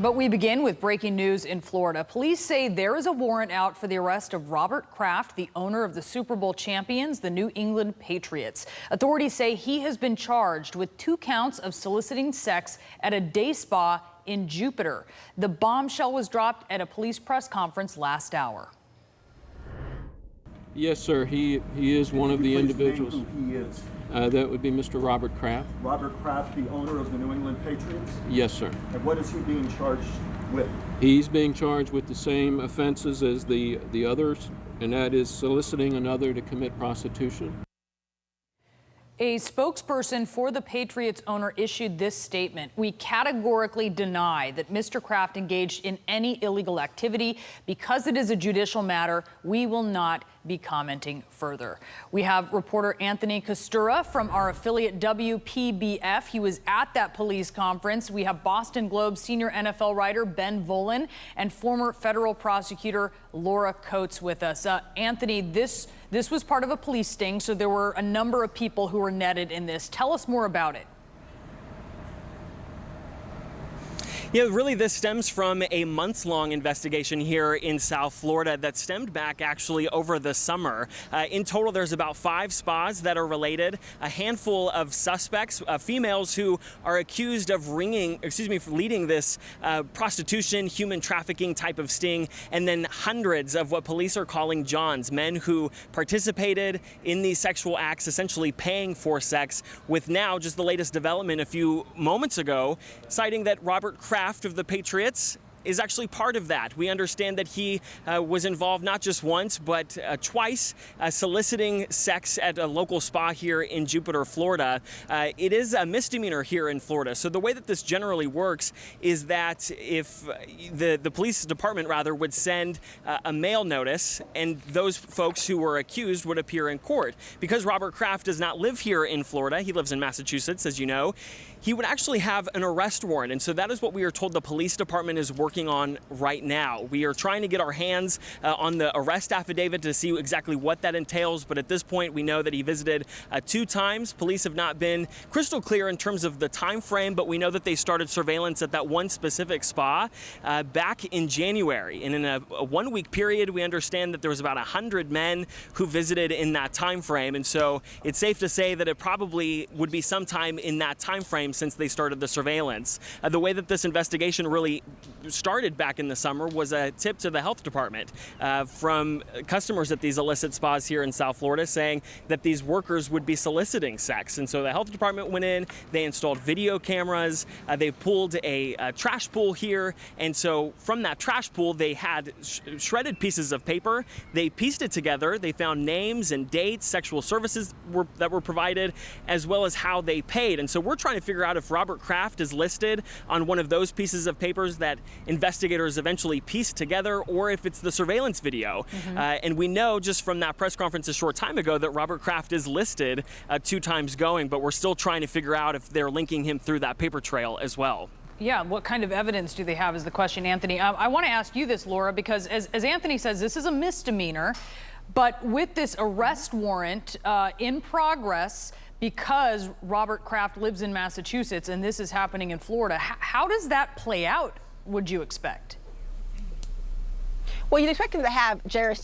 But we begin with breaking news in Florida. Police say there is a warrant out for the arrest of Robert Kraft, the owner of the Super Bowl champions, the New England Patriots. Authorities say he has been charged with 2 counts of soliciting sex at a day spa in Jupiter. The bombshell was dropped at a police press conference last hour. Yes, sir. He is one of the individuals. Who he is? That would be Mr. Robert Kraft. Robert Kraft, the owner of the New England Patriots? Yes, sir. And what is he being charged with? He's being charged with the same offenses as the others, and that is soliciting another to commit prostitution. A spokesperson for the Patriots owner issued this statement. We categorically deny that Mr. Kraft engaged in any illegal activity. Because it is a judicial matter, we will not be commenting further. We have reporter Anthony Costura from our affiliate WPBF. He was at that police conference. We have Boston Globe senior NFL writer Ben Volin and former federal prosecutor Laura Coates with us. Anthony, this was part of a police sting, so there were a number of people who were netted in this. Tell us more about it. Yeah, really, this stems from a months-long investigation here in South Florida that stemmed back actually over the summer. In total, there's about 5 spas that are related, a handful of suspects, females who are accused of leading this prostitution, human trafficking type of sting, and then hundreds of what police are calling Johns, men who participated in these sexual acts, essentially paying for sex, with now just the latest development a few moments ago, citing that Robert Kraft of the Patriots is actually part of that. We understand that he was involved not just once, but twice, soliciting sex at a local spa here in Jupiter, Florida. It is a misdemeanor here in Florida. So the way that this generally works is that if the police department, rather, would send a mail notice, and those folks who were accused would appear in court. Because Robert Kraft does not live here in Florida, he lives in Massachusetts, as you know, he would actually have an arrest warrant. And so that is what we are told the police department is working on right now. We are trying to get our hands on the arrest affidavit to see exactly what that entails. But at this point, we know that he visited 2 times. Police have not been crystal clear in terms of the time frame, but we know that they started surveillance at that one specific spa back in January. And in a 1-week period, we understand that there was about 100 men who visited in that time frame. And so it's safe to say that it probably would be sometime in that time frame since they started the surveillance. The way that this investigation really started back in the summer was a tip to the health department from customers at these illicit spas here in South Florida saying that these workers would be soliciting sex. And so the health department went in, they installed video cameras, they pulled a trash pool here. And so from that trash pool, they had shredded pieces of paper. They pieced it together. They found names and dates, sexual services that were provided, as well as how they paid. And so we're trying to figure out if Robert Kraft is listed on one of those pieces of papers that investigators eventually pieced together, or if it's the surveillance video. And we know just from that press conference a short time ago that Robert Kraft is listed 2 times going, but we're still trying to figure out if they're linking him through that paper trail as well. Yeah, what kind of evidence do they have is the question, Anthony. I want to ask you this, Laura, because as Anthony says, this is a misdemeanor, but with this arrest warrant in progress, because Robert Kraft lives in Massachusetts and this is happening in Florida, how does that play out, would you expect? Well, you'd expect him to have jurisdiction